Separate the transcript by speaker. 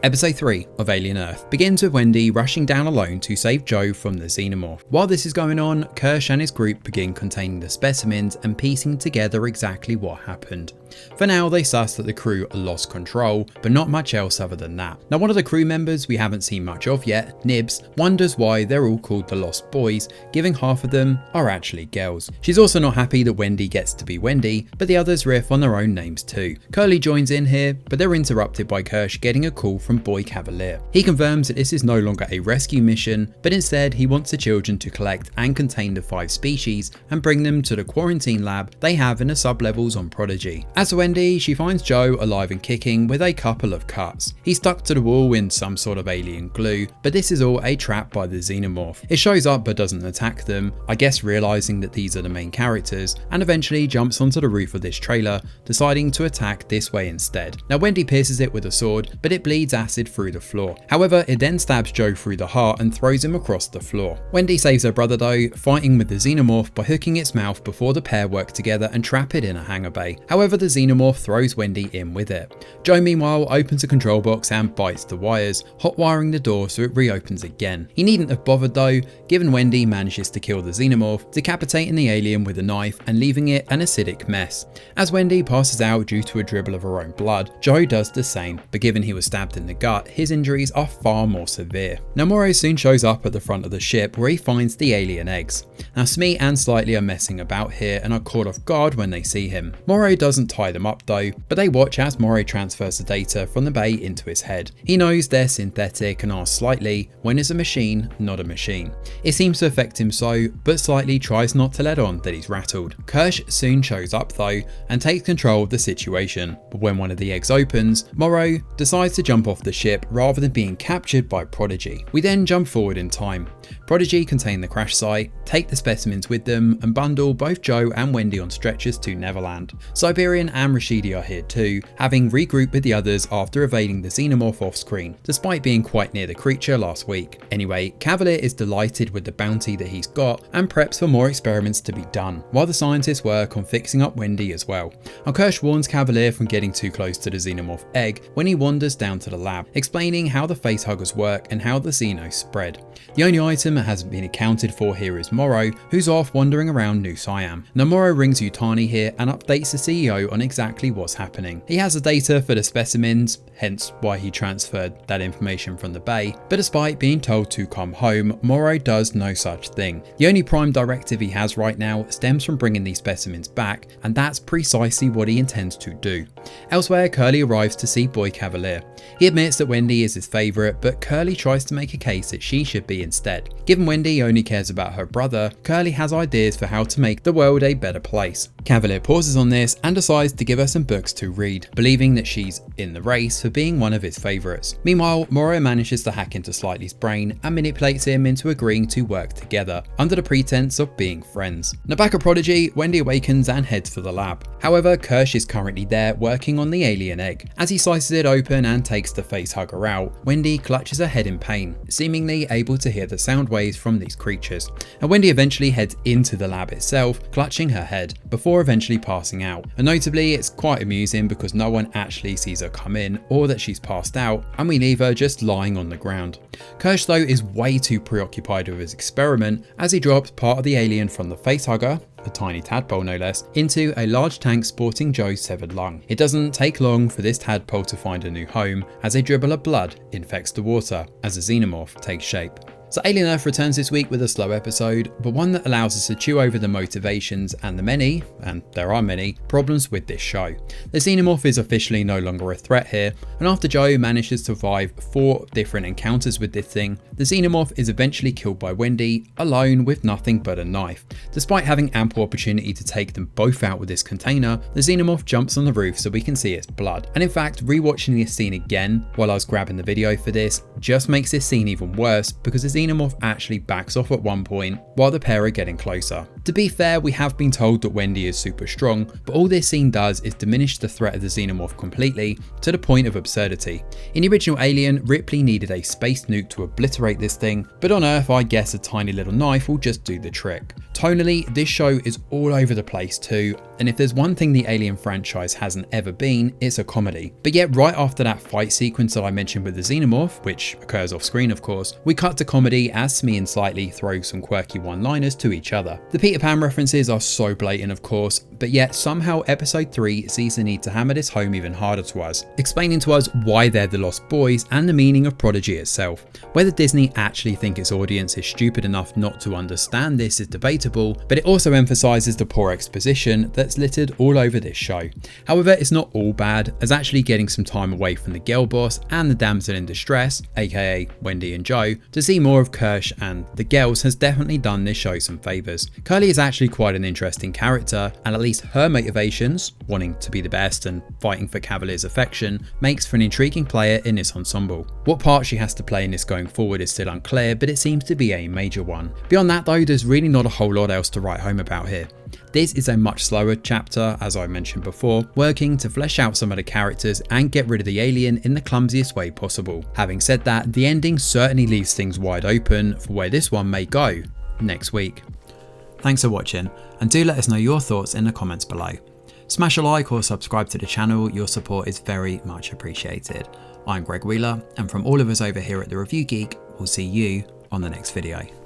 Speaker 1: Episode 3 of Alien Earth begins with Wendy rushing down alone to save Joe from the xenomorph. While this is going on, Kirsch and his group begin containing the specimens and piecing together exactly what happened. For now, they suss that the crew lost control, but not much else other than that. Now, one of the crew members we haven't seen much of yet, Nibs, wonders why they're all called the Lost Boys, given half of them are actually girls. She's also not happy that Wendy gets to be Wendy, but the others riff on their own names too. Curly joins in here, but they're interrupted by Kirsch getting a call from Boy Cavalier. He confirms that this is no longer a rescue mission, but instead he wants the children to collect and contain the 5 species and bring them to the quarantine lab they have in the sublevels on Prodigy. As for Wendy, she finds Joe alive and kicking with a couple of cuts. He's stuck to the wall in some sort of alien glue, but this is all a trap by the xenomorph. It shows up but doesn't attack them, I guess realizing that these are the main characters, and eventually jumps onto the roof of this trailer, deciding to attack this way instead. Now Wendy pierces it with a sword, but it bleeds acid through the floor. However, it then stabs Joe through the heart and throws him across the floor. Wendy saves her brother though, fighting with the xenomorph by hooking its mouth before the pair work together and trap it in a hangar bay. However, the xenomorph throws Wendy in with it. Joe meanwhile opens a control box and bites the wires, hot wiring the door so it reopens again. He needn't have bothered though, given Wendy manages to kill the xenomorph, decapitating the alien with a knife and leaving it an acidic mess. As Wendy passes out due to a dribble of her own blood, Joe does the same, but given he was stabbed in the gut, his injuries are far more severe. Now Morrow soon shows up at the front of the ship where he finds the alien eggs. Now Smee and Slightly are messing about here and are caught off guard when they see him. Morrow doesn't tie them up though, but they watch as Morrow transfers the data from the bay into his head. He knows they're synthetic and asks Slightly when is a machine not a machine. It seems to affect him so, but Slightly tries not to let on that he's rattled. Kirsch soon shows up though and takes control of the situation, but when one of the eggs opens, Morrow decides to jump off the ship rather than being captured by Prodigy. We then jump forward in time. Prodigy contain the crash site, take the specimens with them and bundle both Joe and Wendy on stretchers to Neverland. Siberian and Rashidi are here too, having regrouped with the others after evading the xenomorph off screen, despite being quite near the creature last week. Anyway, Cavalier is delighted with the bounty that he's got and preps for more experiments to be done, while the scientists work on fixing up Wendy as well. Kirsch warns Cavalier from getting too close to the xenomorph egg when he wanders down to the lab, explaining how the facehuggers work and how the xenos spread. The only item that hasn't been accounted for here is Morrow, who's off wandering around New Siam. Now Morrow rings Yutani here and updates the CEO on exactly what's happening. He has the data for the specimens, hence why he transferred that information from the bay, but despite being told to come home, Morrow does no such thing. The only prime directive he has right now stems from bringing these specimens back, and that's precisely what he intends to do. Elsewhere, Curly arrives to see Boy Cavalier. He admits that Wendy is his favourite, but Curly tries to make a case that she should be instead. Given Wendy only cares about her brother, Curly has ideas for how to make the world a better place. Cavalier pauses on this and decides to give her some books to read, believing that she's in the race for being one of his favourites. Meanwhile, Morrow manages to hack into Slightly's brain and manipulates him into agreeing to work together, under the pretense of being friends. Now back at Prodigy, Wendy awakens and heads for the lab. However, Kirsch is currently there working on the alien egg. As he slices it open and takes the facehugger out, Wendy clutches her head in pain, seemingly able to hear the sound waves from these creatures. And Wendy eventually heads into the lab itself, clutching her head, before eventually passing out. And notably, it's quite amusing because no one actually sees her come in or that she's passed out, and we leave her just lying on the ground. Kirsch though is way too preoccupied with his experiment as he drops part of the alien from the facehugger, a tiny tadpole no less, into a large tank sporting Joe's severed lung. It doesn't take long for this tadpole to find a new home as a dribble of blood infects the water as the xenomorph takes shape. So Alien Earth returns this week with a slow episode, but one that allows us to chew over the motivations and the many, and there are many, problems with this show. The xenomorph is officially no longer a threat here, and after Joe manages to survive 4 different encounters with this thing, the xenomorph is eventually killed by Wendy, alone with nothing but a knife. Despite having ample opportunity to take them both out with this container, the xenomorph jumps on the roof so we can see its blood. And in fact, rewatching this scene again while I was grabbing the video for this just makes this scene even worse because the xenomorph actually backs off at one point while the pair are getting closer. To be fair, we have been told that Wendy is super strong, but all this scene does is diminish the threat of the xenomorph completely to the point of absurdity. In the original Alien, Ripley needed a space nuke to obliterate this thing, but on Earth I guess a tiny little knife will just do the trick. Tonally, this show is all over the place too, and if there's one thing the Alien franchise hasn't ever been, it's a comedy. But yet right after that fight sequence that I mentioned with the xenomorph, which occurs off screen of course, we cut to comedy as Smee and Slightly throw some quirky one-liners to each other. The Peter Pan references are so blatant of course, but yet somehow episode 3 sees the need to hammer this home even harder to us, explaining to us why they're the Lost Boys and the meaning of Prodigy itself. Whether Disney actually think its audience is stupid enough not to understand this is debatable, but it also emphasises the poor exposition that's littered all over this show. However, it's not all bad, as actually getting some time away from the girl boss and the damsel in distress, aka Wendy and Joe, to see more of Kirsch and the girls has definitely done this show some favours. Curly is actually quite an interesting character, and at least her motivations, wanting to be the best and fighting for Cavalier's affection, makes for an intriguing player in this ensemble. What part she has to play in this going forward is still unclear, but it seems to be a major one. Beyond that though, there's really not a whole lot else to write home about here. This is a much slower chapter, as I mentioned before, working to flesh out some of the characters and get rid of the alien in the clumsiest way possible. Having said that, the ending certainly leaves things wide open for where this one may go next week. Thanks for watching, and do let us know your thoughts in the comments below. Smash a like or subscribe to the channel, your support is very much appreciated. I'm Greg Wheeler, and from all of us over here at The Review Geek, we'll see you on the next video.